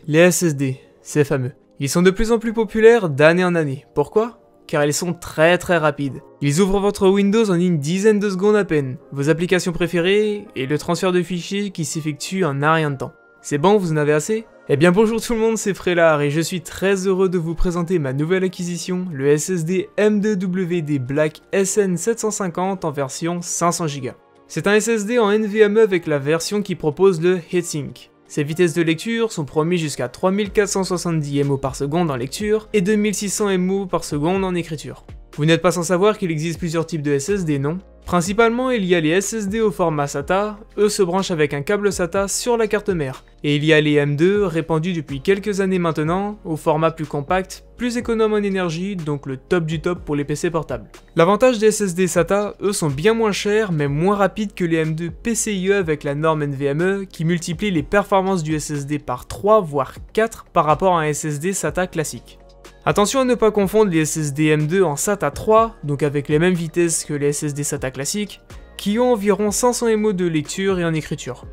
Les SSD, c'est fameux. Ils sont de plus en plus populaires d'année en année. Pourquoi? Car ils sont très rapides. Ils ouvrent votre Windows en une dizaine de secondes à peine, vos applications préférées et le transfert de fichiers qui s'effectue en un rien de temps. C'est bon, vous en avez assez? Eh bien bonjour tout le monde, c'est Frélard et je suis très heureux de vous présenter ma nouvelle acquisition, le SSD M2WD Black SN750 en version 500Go. C'est un SSD en NVMe avec la version qui propose le Heatsink. Ses vitesses de lecture sont promises jusqu'à 3470 MO par seconde en lecture et 2600 MO par seconde en écriture. Vous n'êtes pas sans savoir qu'il existe plusieurs types de SSD, non? Principalement, il y a les SSD au format SATA, eux se branchent avec un câble SATA sur la carte mère. Et il y a les M2, répandus depuis quelques années maintenant, au format plus compact, plus économe en énergie, donc le top du top pour les PC portables. L'avantage des SSD SATA, eux sont bien moins chers, mais moins rapides que les M2 PCIe avec la norme NVMe, qui multiplie les performances du SSD par 3 voire 4 par rapport à un SSD SATA classique. Attention à ne pas confondre les SSD M2 en SATA 3, donc avec les mêmes vitesses que les SSD SATA classiques, qui ont environ 500 MO de lecture et en écriture.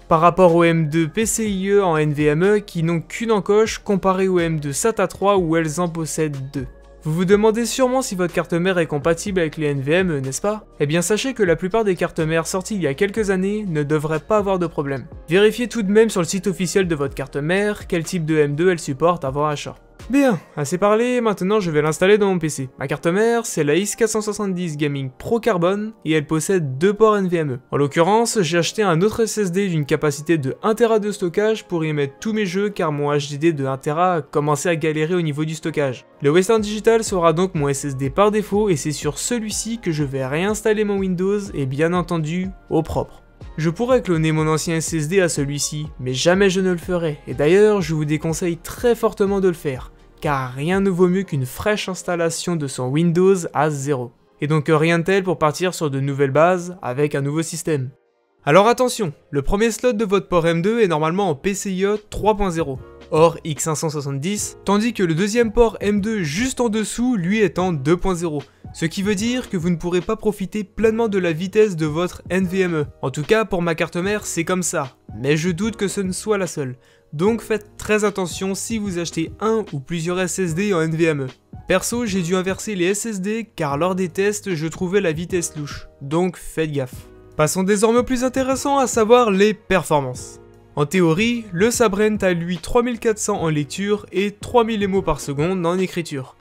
Par rapport aux M2 PCIe en NVMe qui n'ont qu'une encoche comparé aux M2 SATA 3 où elles en possèdent deux. Vous vous demandez sûrement si votre carte mère est compatible avec les NVMe, n'est-ce pas? Eh bien sachez que la plupart des cartes mères sorties il y a quelques années ne devraient pas avoir de problème. Vérifiez tout de même sur le site officiel de votre carte mère quel type de M2 elle supporte avant achat. Bien, assez parlé, maintenant je vais l'installer dans mon PC. Ma carte mère, c'est la X470 Gaming Pro Carbon et elle possède deux ports NVMe. En l'occurrence, j'ai acheté un autre SSD d'une capacité de 1 Tera de stockage pour y mettre tous mes jeux car mon HDD de 1 Tera a commencé à galérer au niveau du stockage. Le Western Digital sera donc mon SSD par défaut et c'est sur celui-ci que je vais réinstaller mon Windows et bien entendu au propre. Je pourrais cloner mon ancien SSD à celui-ci, mais jamais je ne le ferai, et d'ailleurs je vous déconseille très fortement de le faire, car rien ne vaut mieux qu'une fraîche installation de son Windows à zéro. Et donc rien de tel pour partir sur de nouvelles bases avec un nouveau système. Alors attention, le premier slot de votre port M2 est normalement en PCIe 3.0, hors X570, tandis que le deuxième port M2 juste en dessous, lui est en 2.0. Ce qui veut dire que vous ne pourrez pas profiter pleinement de la vitesse de votre NVMe. En tout cas, pour ma carte mère, c'est comme ça. Mais je doute que ce ne soit la seule. Donc faites très attention si vous achetez un ou plusieurs SSD en NVMe. Perso, j'ai dû inverser les SSD car lors des tests, je trouvais la vitesse louche. Donc faites gaffe. Passons désormais au plus intéressant, à savoir les performances. En théorie, le Sabrent a lui 3400 en lecture et 3000 MO par seconde en écriture.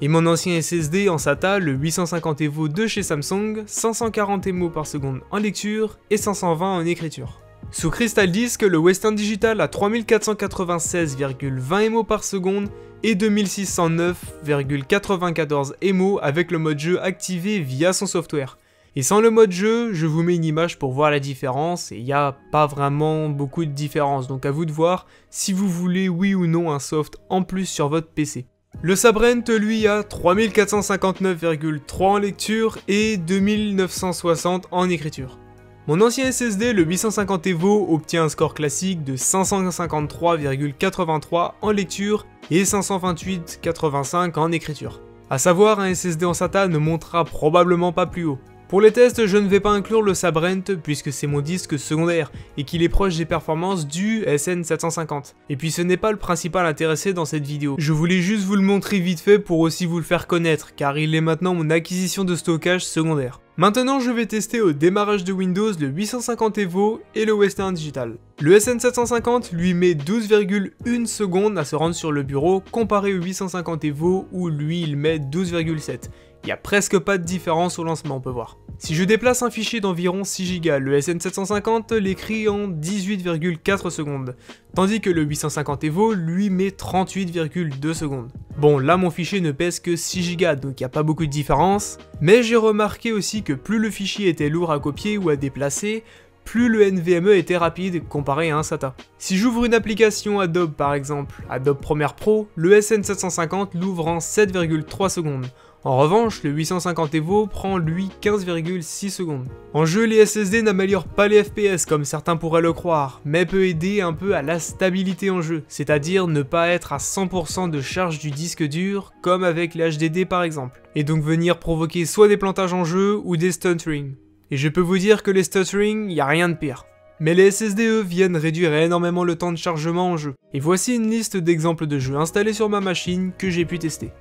Et mon ancien SSD en SATA, le 850 EVO de chez Samsung, 540 MO par seconde en lecture et 520 en écriture. Sous Crystal Disk, le Western Digital a 3496,20 MO par seconde et 2609,94 MO avec le mode jeu activé via son software. Et sans le mode jeu, je vous mets une image pour voir la différence et il n'y a pas vraiment beaucoup de différence, donc à vous de voir si vous voulez oui ou non un soft en plus sur votre PC. Le Sabrent lui a 3459,3 en lecture et 2960 en écriture. Mon ancien SSD, le 850 EVO, obtient un score classique de 553,83 en lecture et 528,85 en écriture. A savoir, un SSD en SATA ne montera probablement pas plus haut. Pour les tests, je ne vais pas inclure le Sabrent puisque c'est mon disque secondaire et qu'il est proche des performances du SN750. Et puis ce n'est pas le principal intéressé dans cette vidéo. Je voulais juste vous le montrer vite fait pour aussi vous le faire connaître car il est maintenant mon acquisition de stockage secondaire. Maintenant je vais tester au démarrage de Windows le 850 EVO et le Western Digital. Le SN750 lui met 12,1 secondes à se rendre sur le bureau comparé au 850 EVO où lui il met 12,7. Il n'y a presque pas de différence au lancement, on peut voir. Si je déplace un fichier d'environ 6 Go, le SN750 l'écrit en 18,4 secondes, tandis que le 850 EVO lui met 38,2 secondes. Bon, là mon fichier ne pèse que 6 Go, donc il n'y a pas beaucoup de différence, mais j'ai remarqué aussi que plus le fichier était lourd à copier ou à déplacer, plus le NVMe était rapide comparé à un SATA. Si j'ouvre une application Adobe par exemple, Adobe Premiere Pro, le SN750 l'ouvre en 7,3 secondes. En revanche, le 850 EVO prend lui 15,6 secondes. En jeu, les SSD n'améliorent pas les FPS comme certains pourraient le croire, mais peut aider un peu à la stabilité en jeu, c'est-à-dire ne pas être à 100% de charge du disque dur, comme avec les HDD par exemple, et donc venir provoquer soit des plantages en jeu ou des stuttering. Et je peux vous dire que les stuttering, y a rien de pire. Mais les SSD eux viennent réduire énormément le temps de chargement en jeu. Et voici une liste d'exemples de jeux installés sur ma machine que j'ai pu tester.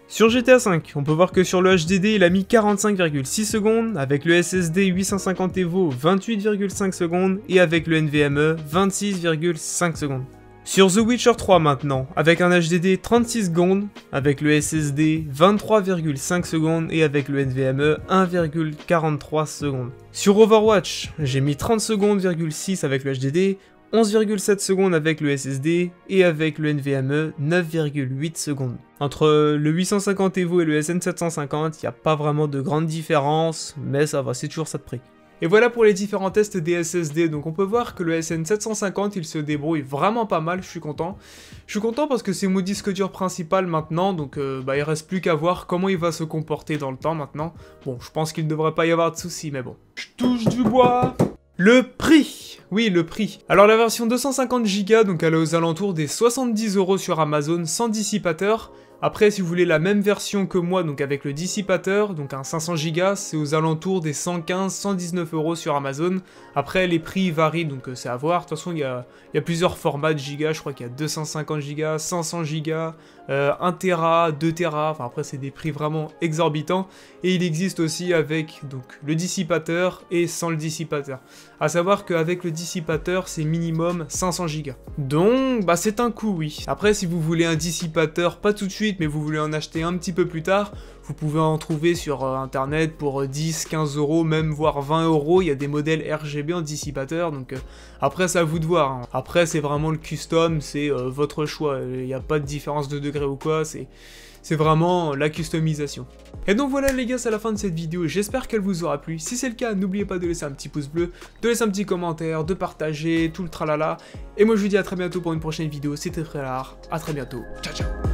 Sur GTA V, on peut voir que sur le HDD il a mis 45,6 secondes, avec le SSD 850 EVO 28,5 secondes et avec le NVMe 26,5 secondes. Sur The Witcher 3 maintenant, avec un HDD 36 secondes, avec le SSD 23,5 secondes et avec le NVMe 1,43 secondes. Sur Overwatch, j'ai mis 30 secondes,6 avec le HDD, 11,7 secondes avec le SSD et avec le NVMe 9,8 secondes. Entre le 850 EVO et le SN750, il n'y a pas vraiment de grande différence, mais ça va, c'est toujours ça de prix. Et voilà pour les différents tests des SSD, donc on peut voir que le SN750 il se débrouille vraiment pas mal, je suis content. Je suis content parce que c'est mon disque dur principal maintenant, donc il reste plus qu'à voir comment il va se comporter dans le temps maintenant. Bon, je pense qu'il ne devrait pas y avoir de soucis, mais bon. Je touche du bois. Le prix! Oui, le prix. Alors la version 250 Go, donc elle est aux alentours des 70 € sur Amazon sans dissipateur. Après, si vous voulez la même version que moi, donc avec le dissipateur, donc un 500 Go, c'est aux alentours des 115-119 € sur Amazon. Après, les prix varient, donc c'est à voir. De toute façon, il y a plusieurs formats de gigas. Je crois qu'il y a 250 Go, 500 Go, 1 Tera, 2 Tera. Enfin, après, c'est des prix vraiment exorbitants. Et il existe aussi avec donc le dissipateur et sans le dissipateur. À savoir qu'avec le dissipateur, c'est minimum 500 Go. Donc, c'est un coût, oui. Après, si vous voulez un dissipateur, pas tout de suite, mais vous voulez en acheter un petit peu plus tard, vous pouvez en trouver sur internet pour 10, 15 €, même voire 20 €. Il y a des modèles RGB en dissipateur, donc après c'est à vous de voir. Hein. Après c'est vraiment le custom, c'est votre choix. Il n'y a pas de différence de degré ou quoi, c'est vraiment la customisation. Et donc voilà les gars, c'est la fin de cette vidéo, j'espère qu'elle vous aura plu. Si c'est le cas, n'oubliez pas de laisser un petit pouce bleu, de laisser un petit commentaire, de partager, tout le tralala. Et moi je vous dis à très bientôt pour une prochaine vidéo, c'était Frélard, à très bientôt, ciao ciao.